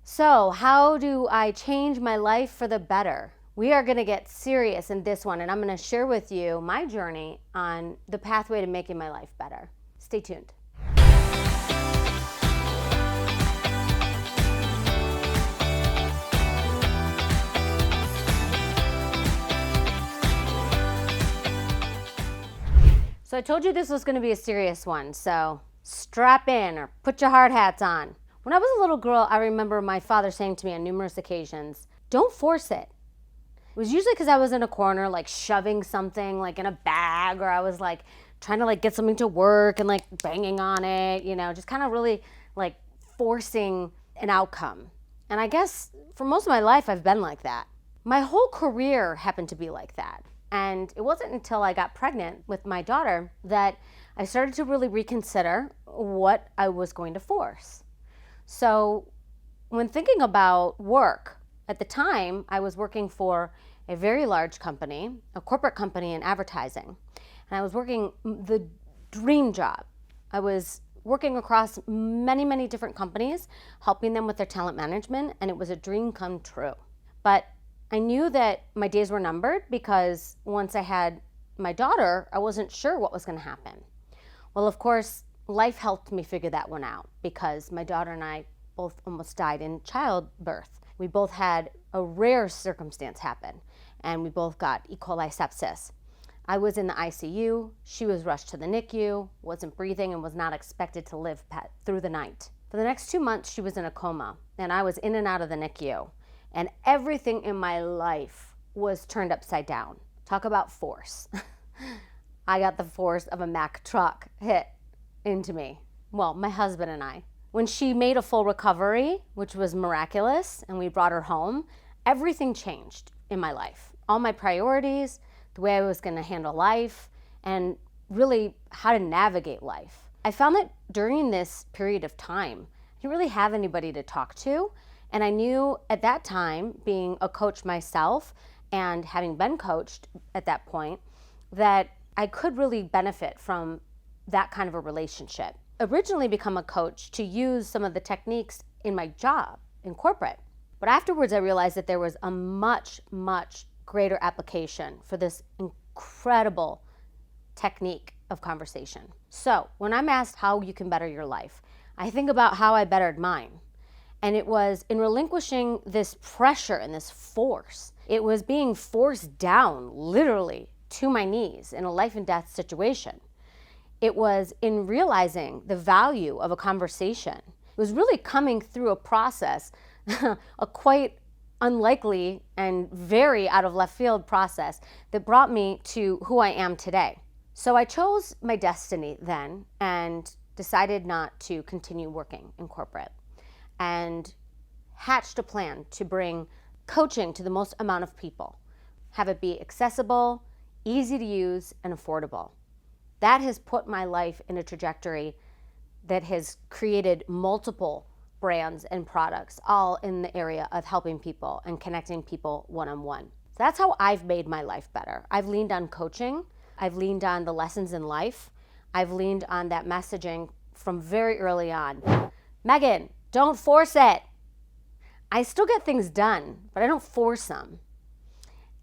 So, how do I change my life for the better? We are going to get serious in this one, and I'm going to share with you my journey on the pathway to making my life better. Stay tuned. So I told you this was going to be a serious one, so strap in or put your hard hats on. When I was a little girl, I remember my father saying to me on numerous occasions, don't force it. It was usually because I was in a corner, like shoving something like in a bag, or I was like trying to like get something to work and like banging on it, just kind of really like forcing an outcome. And I guess for most of my life, I've been like that. My whole career happened to be like that. And it wasn't until I got pregnant with my daughter that I started to really reconsider what I was going to force. So when thinking about work, at the time I was working for a very large company, a corporate company in advertising. And I was working the dream job. I was working across many, many different companies, helping them with their talent management, and it was a dream come true. But I knew that my days were numbered because once I had my daughter, I wasn't sure what was going to happen. Well, of course, life helped me figure that one out because my daughter and I both almost died in childbirth. We both had a rare circumstance happen, and we both got E. coli sepsis. I was in the ICU, she was rushed to the NICU, wasn't breathing, and was not expected to live through the night. For the next 2 months, she was in a coma, and I was in and out of the NICU. And everything in my life was turned upside down. Talk about force. I got the force of a Mack truck hit into me. Well, my husband and I. When she made a full recovery, which was miraculous, and we brought her home, everything changed in my life. All my priorities, the way I was going to handle life, and really how to navigate life. I found that during this period of time, I didn't really have anybody to talk to. And I knew at that time, being a coach myself and having been coached at that point, that I could really benefit from that kind of a relationship. Originally become a coach to use some of the techniques in my job in corporate. But afterwards I realized that there was a much, much greater application for this incredible technique of conversation. So when I'm asked how you can better your life, I think about how I bettered mine. And it was in relinquishing this pressure and this force. It was being forced down, literally, to my knees in a life and death situation. It was in realizing the value of a conversation. It was really coming through a process, a quite unlikely and very out of left field process that brought me to who I am today. So I chose my destiny then and decided not to continue working in corporate, and hatched a plan to bring coaching to the most amount of people, have it be accessible, easy to use, and affordable. That has put my life in a trajectory that has created multiple brands and products, all in the area of helping people and connecting people one-on-one. So that's how I've made my life better. I've leaned on coaching. I've leaned on the lessons in life. I've leaned on that messaging from very early on. Meghan, don't force it. I still get things done, but I don't force them.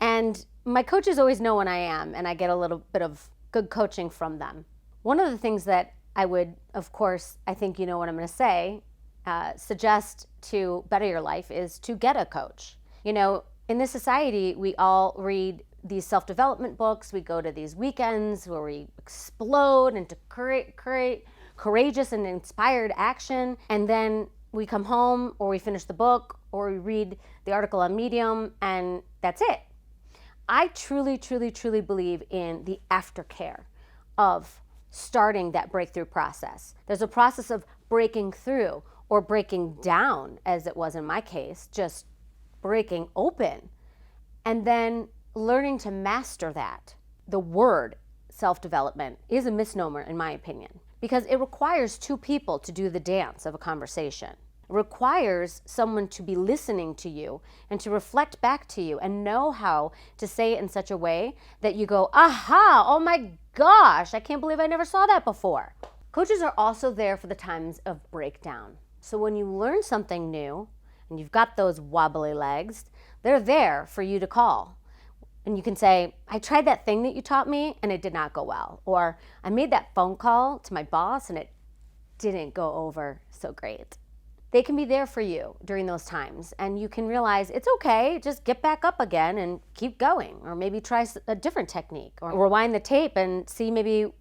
And my coaches always know when I am, and I get a little bit of good coaching from them. One of the things that I would, of course, I think you know what I'm going to say, suggest to better your life is to get a coach. In this society, we all read these self-development books. We go to these weekends where we explode into courageous and inspired action, and then we come home or we finish the book or we read the article on Medium, and that's it. I truly, truly, truly believe in the aftercare of starting that breakthrough process. There's a process of breaking through or breaking down, as it was in my case, just breaking open, and then learning to master that. The word self-development is a misnomer, in my opinion, because it requires two people to do the dance of a conversation. It requires someone to be listening to you and to reflect back to you and know how to say it in such a way that you go, aha, oh my gosh, I can't believe I never saw that before. Coaches are also there for the times of breakdown. So when you learn something new and you've got those wobbly legs, they're there for you to call. And you can say, I tried that thing that you taught me and it did not go well. Or I made that phone call to my boss and it didn't go over so great. They can be there for you during those times, and you can realize it's okay, just get back up again and keep going, or maybe try a different technique, or rewind the tape and see maybe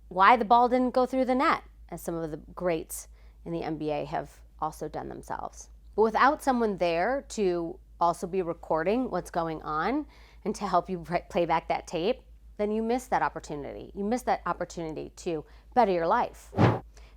why the ball didn't go through the net, as some of the greats in the NBA have also done themselves. But without someone there to also be recording what's going on and to help you play back that tape, then you miss that opportunity. You miss that opportunity to better your life.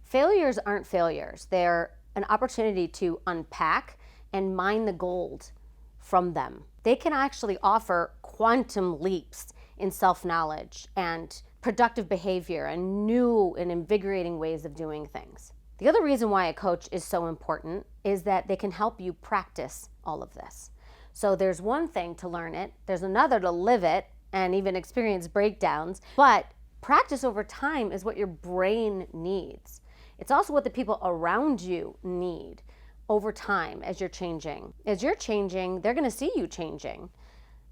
Failures aren't failures. They're an opportunity to unpack and mine the gold from them. They can actually offer quantum leaps in self-knowledge and productive behavior and new and invigorating ways of doing things. The other reason why a coach is so important is that they can help you practice all of this. So there's one thing to learn it, there's another to live it and even experience breakdowns, but practice over time is what your brain needs. It's also what the people around you need over time as you're changing. As you're changing, they're going to see you changing.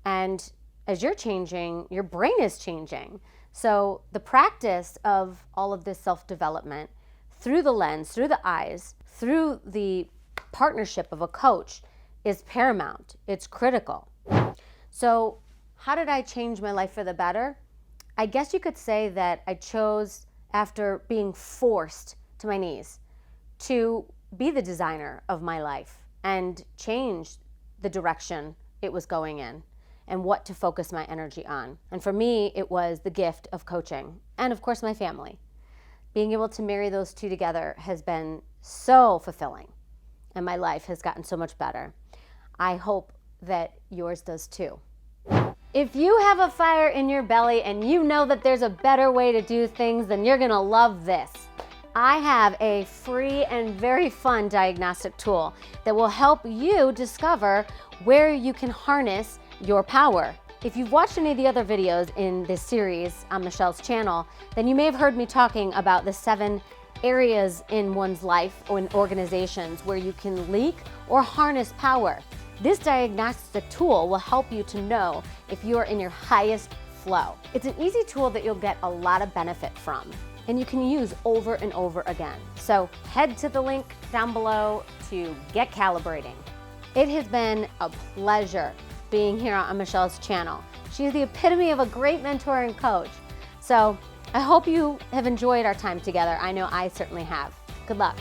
And as you're changing, your brain is changing. So the practice of all of this self-development through the lens, through the eyes, through the partnership of a coach is paramount. It's critical. So how did I change my life for the better? I guess you could say that I chose, after being forced to my knees, to be the designer of my life and change the direction it was going in and what to focus my energy on. And for me, it was the gift of coaching and, of course, my family. Being able to marry those two together has been so fulfilling, and my life has gotten so much better. I hope that yours does too. If you have a fire in your belly and you know that there's a better way to do things, then you're gonna love this. I have a free and very fun diagnostic tool that will help you discover where you can harness your power. If you've watched any of the other videos in this series on Michelle's channel, then you may have heard me talking about the 7 areas in one's life or in organizations where you can leak or harness power. This diagnostic tool will help you to know if you are in your highest flow. It's an easy tool that you'll get a lot of benefit from, and you can use over and over again. So head to the link down below to get calibrating. It has been a pleasure being here on Michelle's channel. She's the epitome of a great mentor and coach. So I hope you have enjoyed our time together. I know I certainly have. Good luck.